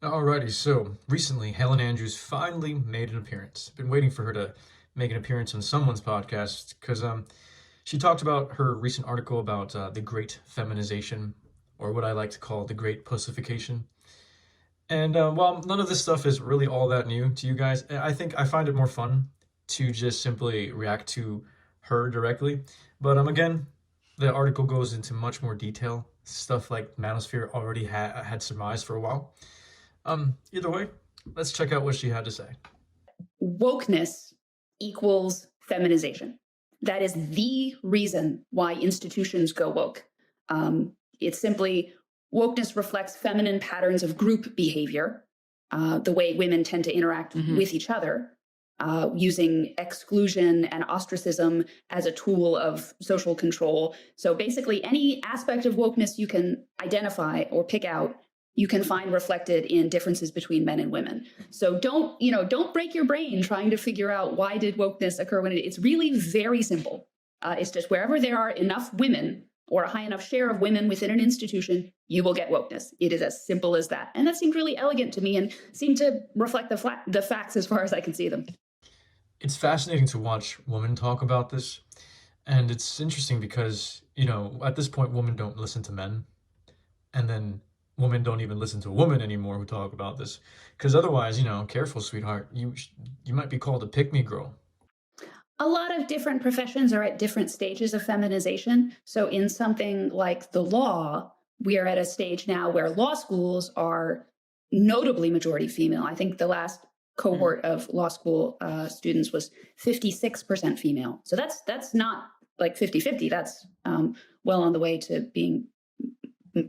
Alrighty, so recently Helen Andrews finally made an appearance. Been waiting for her to make an appearance on someone's podcast because she talked about her recent article about the great feminization, or what I like to call the great pussification. And while none of this stuff is really all that new to you guys, I think I find it more fun to just simply react to her directly. But again, the article goes into much more detail, stuff like Manosphere already had surmised for a while. Either way, let's check out what she had to say. Wokeness equals feminization. That is the reason why institutions go woke. It's simply wokeness reflects feminine patterns of group behavior, the way women tend to interact with each other, using exclusion and ostracism as a tool of social control. So basically, any aspect of wokeness you can identify or pick out, you can find reflected in differences between men and women. So don't break your brain trying to figure out why did wokeness occur when it's really very simple. It's just wherever there are enough women or a high enough share of women within an institution, you will get wokeness. It is as simple as that. And that seemed really elegant to me and seemed to reflect the facts as far as I can see them. It's fascinating to watch women talk about this. And it's interesting because, at this point, women don't listen to men. And then women don't even listen to women anymore who talk about this. Because otherwise, careful, sweetheart, you might be called a pick-me girl. A lot of different professions are at different stages of feminization. So in something like the law, we are at a stage now where law schools are notably majority female. I think the last cohort of law school students was 56% female. So that's not like 50-50. That's well on the way to being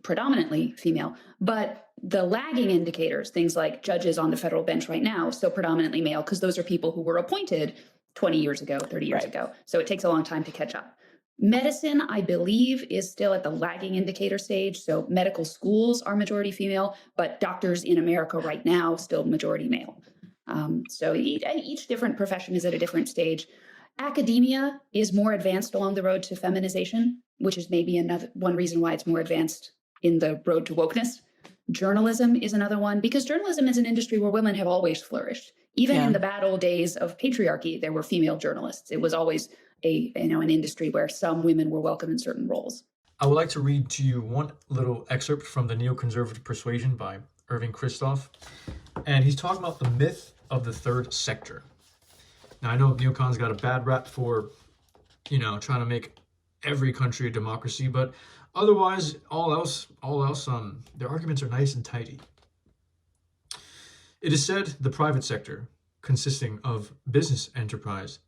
predominantly female. But the lagging indicators, things like judges on the federal bench right now, still predominantly male, because those are people who were appointed 20 years ago, 30 years ago. So it takes a long time to catch up. Medicine, I believe, is still at the lagging indicator stage. So medical schools are majority female, but doctors in America right now still majority male. So each different profession is at a different stage. Academia is more advanced along the road to feminization, which is maybe one reason why it's more advanced in the road to wokeness. Journalism is another one, because journalism is an industry where women have always flourished. Even in the bad old days of patriarchy, there were female journalists. It was always an industry where some women were welcome in certain roles. I would like to read to you one little excerpt from The Neoconservative Persuasion by Irving Christoph. And he's talking about the myth of the third sector. Now, I know neocons got a bad rap for, trying to make every country a democracy, but otherwise, all else, their arguments are nice and tidy. It is said the private sector, consisting of business enterprise,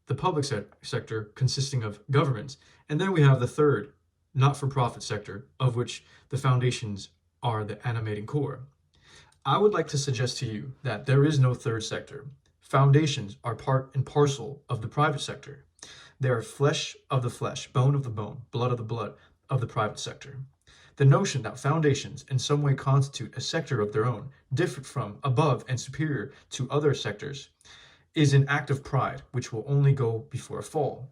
the public sector, consisting of governments, and then we have the third, not-for-profit sector, of which the foundations are the animating core. I would like to suggest to you that there is no third sector. Foundations are part and parcel of the private sector. They are flesh of the flesh, bone of the bone, blood of the blood of the private sector. The notion that foundations in some way constitute a sector of their own, different from, above, and superior to other sectors, is an act of pride which will only go before a fall.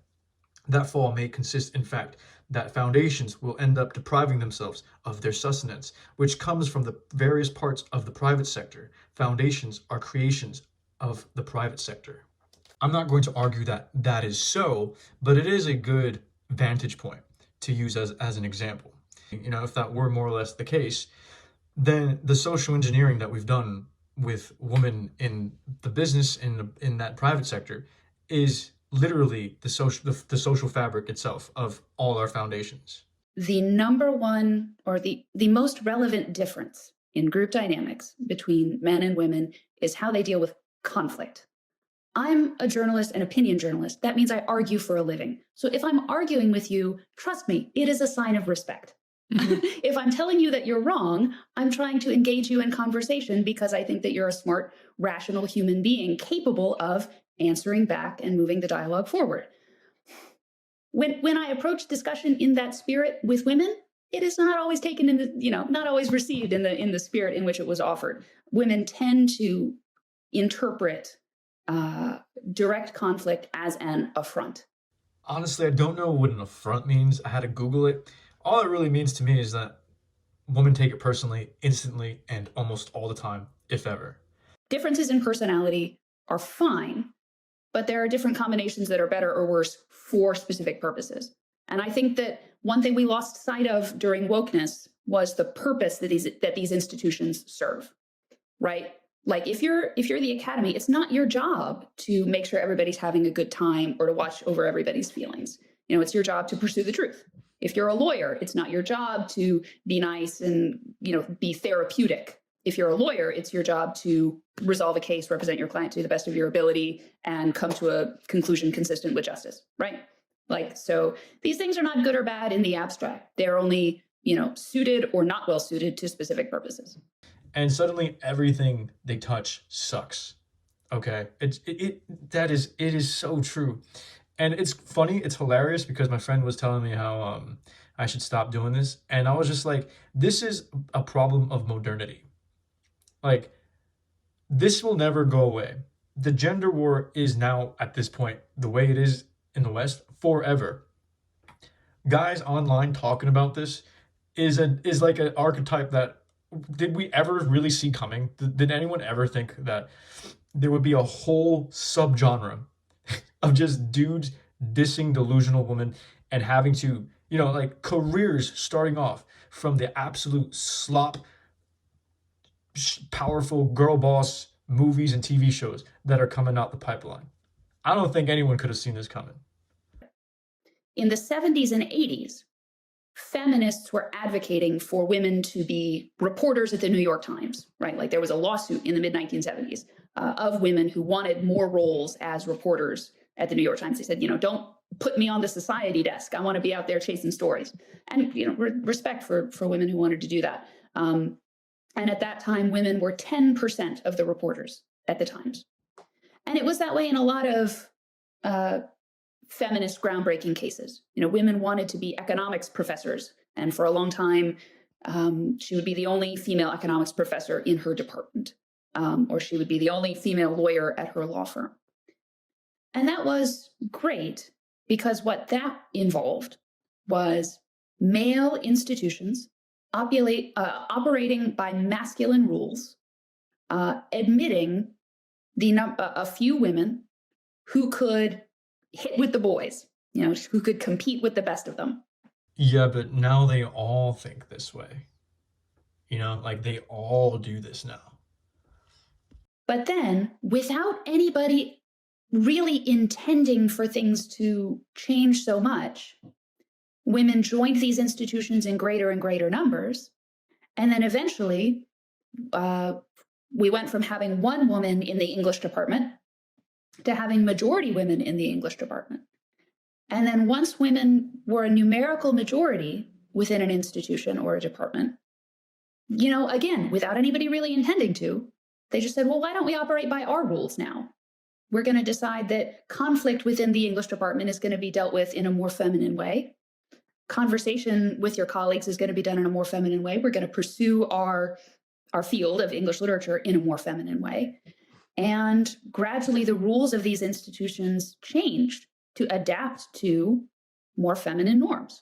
That fall may consist, in fact, that foundations will end up depriving themselves of their sustenance, which comes from the various parts of the private sector. Foundations are creations of the private sector. I'm not going to argue that that is so, but it is a good vantage point to use as an example. If that were more or less the case, then the social engineering that we've done with women in the business in that private sector is literally the social fabric itself of all our foundations. The number one, or the most relevant difference in group dynamics between men and women is how they deal with conflict. I'm a journalist, an opinion journalist. That means I argue for a living. So if I'm arguing with you, trust me, it is a sign of respect. If I'm telling you that you're wrong, I'm trying to engage you in conversation because I think that you're a smart, rational human being capable of answering back and moving the dialogue forward. When I approach discussion in that spirit with women, it is not always taken in the, not always received in the spirit in which it was offered. Women tend to interpret direct conflict as an affront. Honestly, I don't know what an affront means. I had to Google it. All it really means to me is that women take it personally, instantly, and almost all the time, if ever. Differences in personality are fine, but there are different combinations that are better or worse for specific purposes. And I think that one thing we lost sight of during wokeness was the purpose that these institutions serve, right? Like if you're the academy, it's not your job to make sure everybody's having a good time or to watch over everybody's feelings. You know, it's your job to pursue the truth. If you're a lawyer, it's not your job to be nice and, you know, be therapeutic. If you're a lawyer, it's your job to resolve a case, represent your client to the best of your ability, and come to a conclusion consistent with justice, right? Like, so these things are not good or bad in the abstract. They're only, you know, suited or not well suited to specific purposes. And suddenly everything they touch sucks. Okay, it is so true. And it's funny, it's hilarious because my friend was telling me how I should stop doing this, and I was just like, this is a problem of modernity. Like, this will never go away. The gender war is now at this point the way it is in the West forever. Guys online talking about this is like an archetype that did we ever really see coming? Did anyone ever think that there would be a whole subgenre of just dudes dissing delusional women and having to, you know, like careers starting off from the absolute slop, powerful girl boss movies and TV shows that are coming out the pipeline? I don't think anyone could have seen this coming. In the 70s and 80s, feminists were advocating for women to be reporters at the New York Times, right? Like there was a lawsuit in the mid 1970s of women who wanted more roles as reporters at the New York Times. They said, you know, don't put me on the society desk. I want to be out there chasing stories. And, you know, respect for women who wanted to do that. And at that time, women were 10% of the reporters at the Times. And it was that way in a lot of feminist groundbreaking cases. You know, women wanted to be economics professors. And for a long time, she would be the only female economics professor in her department, or she would be the only female lawyer at her law firm. And that was great because what that involved was male institutions operating by masculine rules, admitting a few women who could hit with the boys, you know, who could compete with the best of them. Yeah, but now they all think this way. You know, like they all do this now. But then, without anybody really intending for things to change so much, women joined these institutions in greater and greater numbers. And then eventually, we went from having one woman in the English department to having majority women in the English department. And then once women were a numerical majority within an institution or a department, you know, again, without anybody really intending to, they just said, well, why don't we operate by our rules now? We're going to decide that conflict within the English department is going to be dealt with in a more feminine way. Conversation with your colleagues is going to be done in a more feminine way. We're going to pursue our field of English literature in a more feminine way. And gradually, the rules of these institutions changed to adapt to more feminine norms.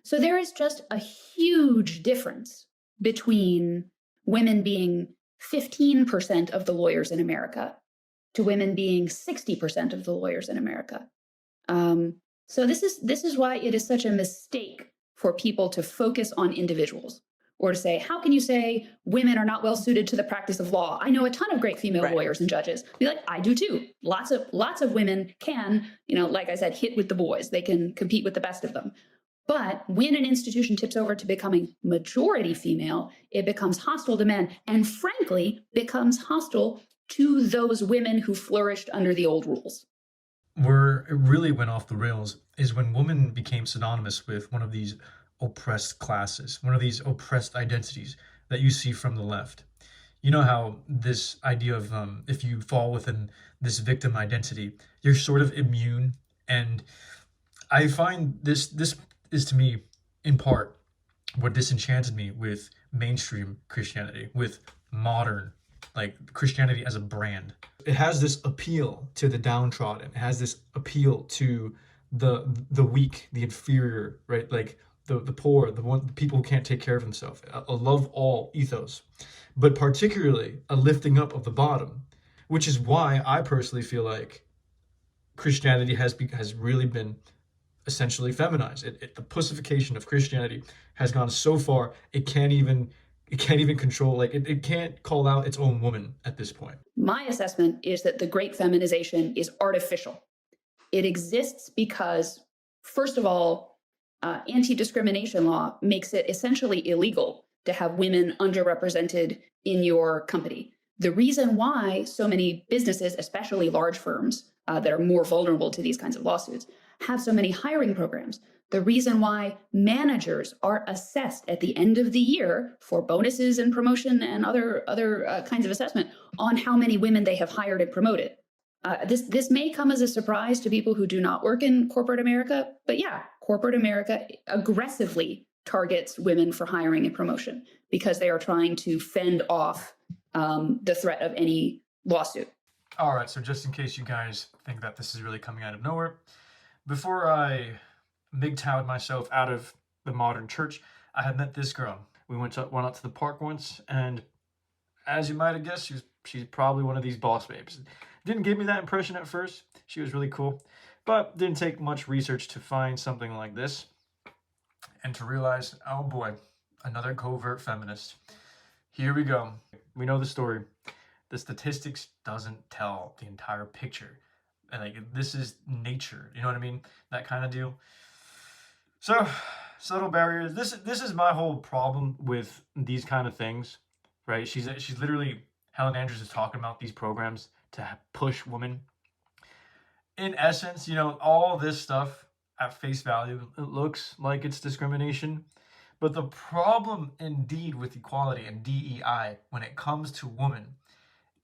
So there is just a huge difference between women being 15% of the lawyers in America to women being 60% of the lawyers in America. So this is why it is such a mistake for people to focus on individuals, or to say, how can you say women are not well suited to the practice of law? I know a ton of great female lawyers and judges. Be like, I do too. Lots of women can, you know, like I said, hit with the boys. They can compete with the best of them. But when an institution tips over to becoming majority female, it becomes hostile to men, and frankly, becomes hostile to those women who flourished under the old rules. Where it really went off the rails is when woman became synonymous with one of these oppressed classes, one of these oppressed identities that you see from the left. You know how this idea of if you fall within this victim identity, you're sort of immune. And I find this is to me, in part, what disenchanted me with mainstream Christianity, with modern, like Christianity as a brand. It has this appeal to the downtrodden. It has this appeal to the weak, the inferior, right? Like the poor, the people who can't take care of themselves, a love all ethos, but particularly a lifting up of the bottom, which is why I personally feel like Christianity has really been essentially feminized. The pussification of Christianity has gone so far it can't even control, like it can't call out its own woman at this point. My assessment is that the great feminization is artificial. It exists because, first of all, anti-discrimination law makes it essentially illegal to have women underrepresented in your company. The reason why so many businesses, especially large firms that are more vulnerable to these kinds of lawsuits, have so many hiring programs, the reason why managers are assessed at the end of the year for bonuses and promotion and other kinds of assessment on how many women they have hired and promoted. This may come as a surprise to people who do not work in corporate America, but yeah, corporate America aggressively targets women for hiring and promotion because they are trying to fend off the threat of any lawsuit. All right, so just in case you guys think that this is really coming out of nowhere, before I MGTOWed myself out of the modern church, I had met this girl. We went out to the park once, and as you might have guessed, she's probably one of these boss babes. Didn't give me that impression at first. She was really cool, but didn't take much research to find something like this and to realize, oh boy, another covert feminist. Here we go. We know the story. The statistics doesn't tell the entire picture. And like, this is nature, you know what I mean? That kind of deal. So, subtle barriers. This is my whole problem with these kind of things, right? She's literally, Helen Andrews is talking about these programs to push women. In essence, all this stuff at face value, it looks like it's discrimination. But the problem indeed with equality and DEI when it comes to women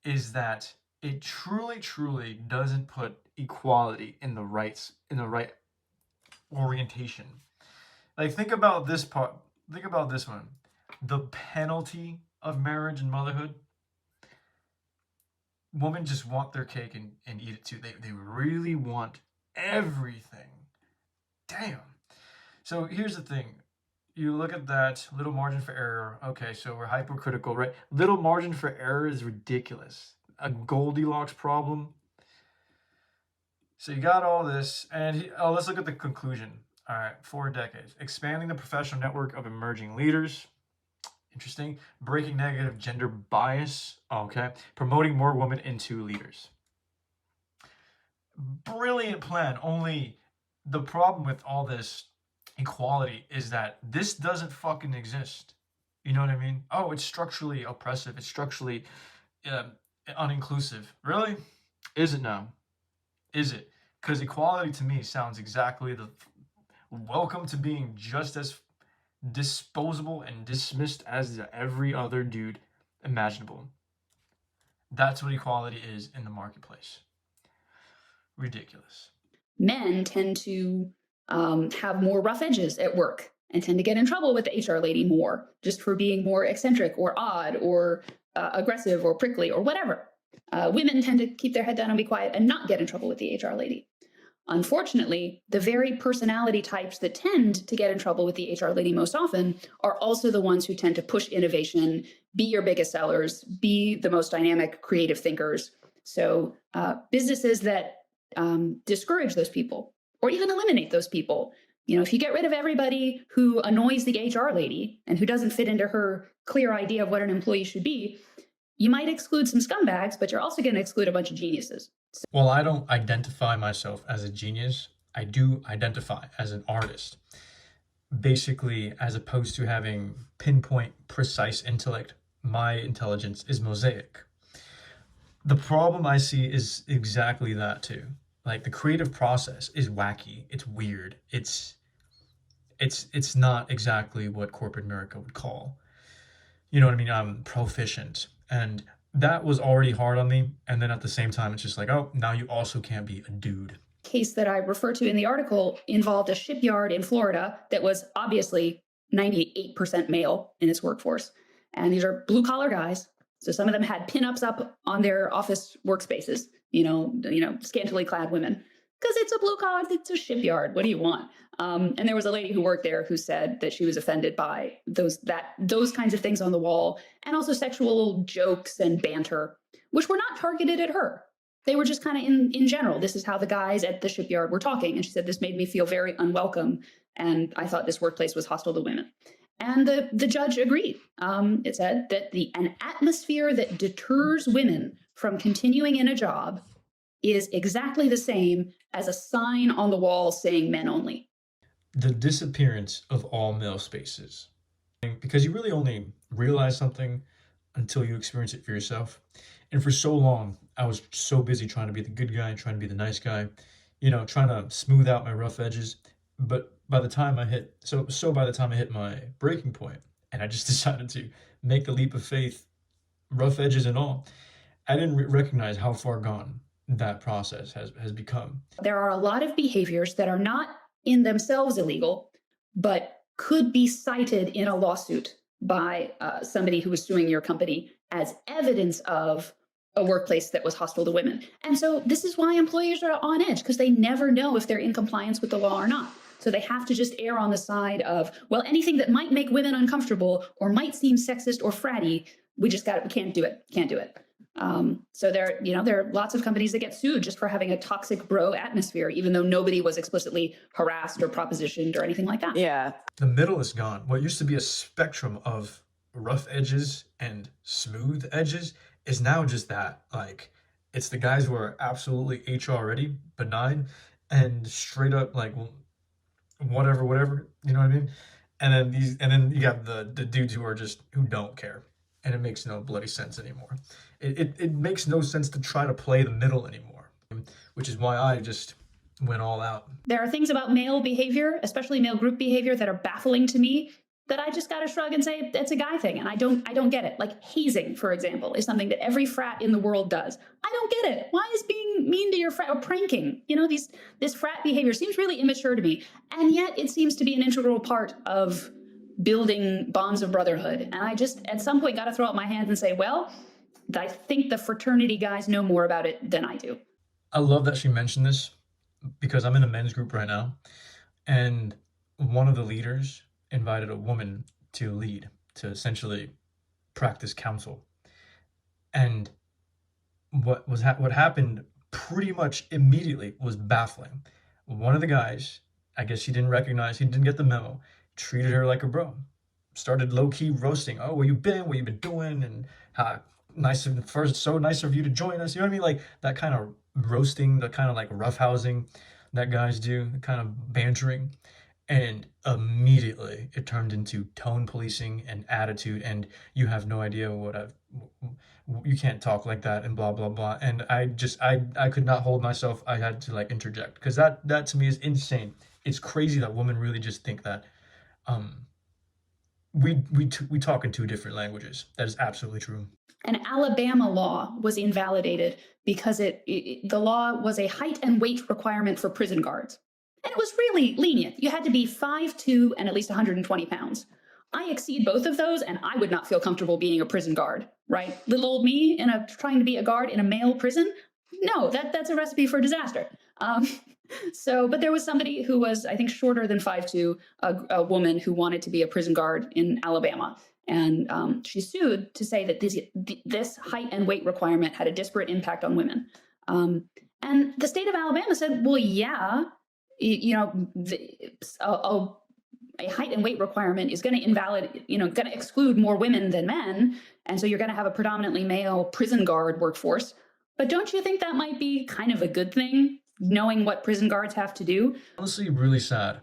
is that it truly, truly doesn't put equality in the right orientation. Like, think about this part. Think about this one. The penalty of marriage and motherhood. Women just want their cake and eat it too. They really want everything. Damn. So here's the thing. You look at that, little margin for error. Okay, so we're hypercritical, right? Little margin for error is ridiculous. A Goldilocks problem. So you got all this, and let's look at the conclusion. All right, 4 decades. Expanding the professional network of emerging leaders. Interesting. Breaking negative gender bias. Okay. Promoting more women into leaders. Brilliant plan. Only the problem with all this equality is that this doesn't fucking exist. You know what I mean? Oh, it's structurally oppressive. It's structurally uninclusive. Really? Is it now? Is it? Because equality to me sounds exactly the welcome to being just as disposable and dismissed as every other dude imaginable. That's what equality is in the marketplace. Ridiculous. Men tend to have more rough edges at work and tend to get in trouble with the HR lady more just for being more eccentric or odd or aggressive or prickly or whatever. Women tend to keep their head down and be quiet and not get in trouble with the HR lady. Unfortunately, the very personality types that tend to get in trouble with the HR lady most often are also the ones who tend to push innovation, be your biggest sellers, be the most dynamic, creative thinkers. So businesses that discourage those people or even eliminate those people, if you get rid of everybody who annoys the HR lady and who doesn't fit into her clear idea of what an employee should be, you might exclude some scumbags, but you're also going to exclude a bunch of geniuses. While I don't identify myself as a genius, I do identify as an artist. Basically, as opposed to having pinpoint, precise intellect, my intelligence is mosaic. The problem I see is exactly that too. Like, the creative process is wacky. It's weird. It's not exactly what corporate America would call, you know what I mean? I'm proficient. And that was already hard on me. And then at the same time, it's just like, oh, now you also can't be a dude. Case that I refer to in the article involved a shipyard in Florida that was obviously 98% male in its workforce. And these are blue collar guys. So some of them had pinups up on their office workspaces, scantily clad women. because it's a blue collar, it's a shipyard. What do you want? And there was a lady who worked there who said that she was offended by those kinds of things on the wall, and also sexual jokes and banter, which were not targeted at her. They were just kind of in general. This is how the guys at the shipyard were talking. And she said, this made me feel very unwelcome. And I thought this workplace was hostile to women. And the judge agreed. It said that an atmosphere that deters women from continuing in a job is exactly the same as a sign on the wall saying men only. The disappearance of all male spaces. Because you really only realize something until you experience it for yourself. And for so long, I was so busy trying to be the good guy, trying to be the nice guy, trying to smooth out my rough edges. But by the time I hit my breaking point, and I just decided to make the leap of faith, rough edges and all, I didn't recognize how far gone that process has become. There are a lot of behaviors that are not in themselves illegal, but could be cited in a lawsuit by somebody who was suing your company as evidence of a workplace that was hostile to women. And so this is why employers are on edge, because they never know if they're in compliance with the law or not. So they have to just err on the side of, well, anything that might make women uncomfortable or might seem sexist or fratty, we can't do it. So there are lots of companies that get sued just for having a toxic bro atmosphere, even though nobody was explicitly harassed or propositioned or anything like that. Yeah. The middle is gone. What used to be a spectrum of rough edges and smooth edges is now just that. Like, it's the guys who are absolutely HR ready, benign, and straight up like whatever, you know what I mean? And then you got the dudes who don't care. And it makes no bloody sense anymore. It makes no sense to try to play the middle anymore, which is why I just went all out. There are things about male behavior, especially male group behavior, that are baffling to me, that I just got to shrug and say it's a guy thing, and I don't get it. Like hazing, for example, is something that every frat in the world does. I don't get it. Why is being mean to your frat, or pranking? This frat behavior seems really immature to me, and yet it seems to be an integral part of building bonds of brotherhood. And I just, at some point, got to throw up my hands and say, well, I think the fraternity guys know more about it than I do. I love that she mentioned this, because I'm in a men's group right now, and one of the leaders invited a woman to lead, to essentially practice counsel. And what happened pretty much immediately was baffling. One of the guys, I guess he didn't get the memo, treated her like a bro, started low-key roasting. Oh, where you been? What you been doing? And how so nice of you to join us. You know what I mean? Like that kind of roasting, the kind of like roughhousing that guys do, the kind of bantering. And immediately it turned into tone policing and attitude, and you have no idea you can't talk like that, and blah blah blah. And I could not hold myself. I had to like interject, because that to me is insane. It's crazy that women really just think that we talk in two different languages. That is absolutely true. An Alabama law was invalidated because the law was a height and weight requirement for prison guards. And it was really lenient. You had to be 5'2" and at least 120 pounds. I exceed both of those, and I would not feel comfortable being a prison guard, right? Little old me trying to be a guard in a male prison? No, that's a recipe for disaster. But there was somebody who was, I think, shorter than 5'2", a woman who wanted to be a prison guard in Alabama. And she sued to say that this height and weight requirement had a disparate impact on women. And the state of Alabama said, well, yeah, a height and weight requirement is going to exclude more women than men. And so you're going to have a predominantly male prison guard workforce. But don't you think that might be kind of a good thing, knowing what prison guards have to do? Honestly, really sad.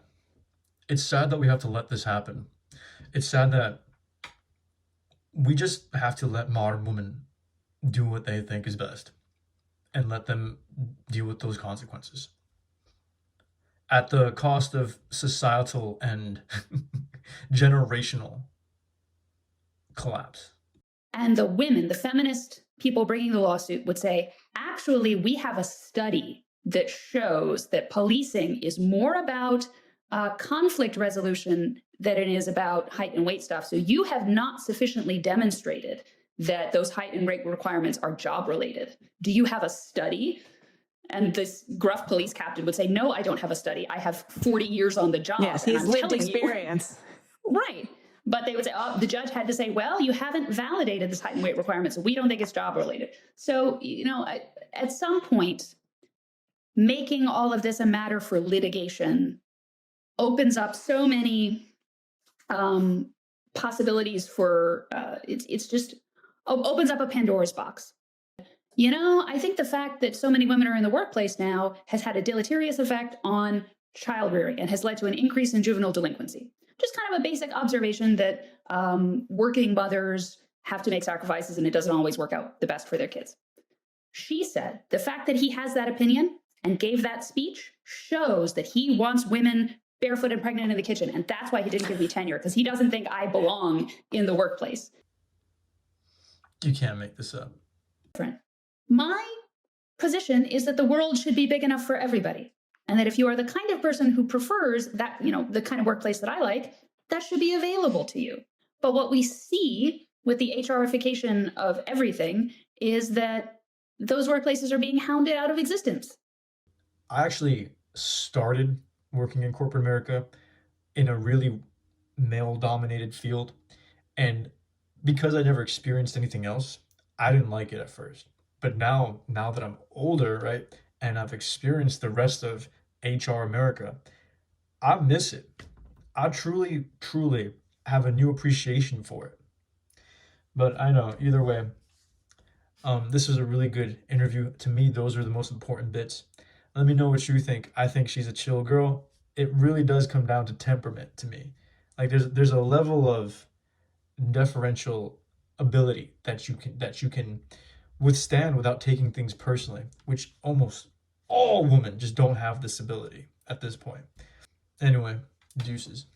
It's sad that we have to let this happen. It's sad that we just have to let modern women do what they think is best and let them deal with those consequences at the cost of societal and generational collapse. And the women, the feminist people bringing the lawsuit, would say, actually, we have a study that shows that policing is more about conflict resolution than it is about height and weight stuff. So you have not sufficiently demonstrated that those height and weight requirements are job related. Do you have a study? And this gruff police captain would say, no, I don't have a study. I have 40 years on the job. Yes, and he's I'm lived telling you." experience. Right. But they would say, oh, the judge had to say, well, you haven't validated this height and weight requirement, so we don't think it's job related. So, at some point, making all of this a matter for litigation opens up so many possibilities for, it's just opens up a Pandora's box. I think the fact that so many women are in the workplace now has had a deleterious effect on child rearing and has led to an increase in juvenile delinquency. Just kind of a basic observation that working mothers have to make sacrifices and it doesn't always work out the best for their kids. She said the fact that he has that opinion and gave that speech shows that he wants women barefoot and pregnant in the kitchen. And that's why he didn't give me tenure, because he doesn't think I belong in the workplace. You can't make this up. My position is that the world should be big enough for everybody. And that if you are the kind of person who prefers that, the kind of workplace that I like, that should be available to you. But what we see with the HRification of everything is that those workplaces are being hounded out of existence. I actually started working in corporate America in a really male-dominated field. And because I never experienced anything else, I didn't like it at first. But now that I'm older, right, and I've experienced the rest of HR America, I miss it. I truly, truly have a new appreciation for it. But I know, either way, this was a really good interview. To me, those are the most important bits. Let me know what you think. I think she's a chill girl. It really does come down to temperament to me. Like there's a level of deferential ability that you can withstand without taking things personally, which almost all women just don't have this ability at this point. Anyway, deuces.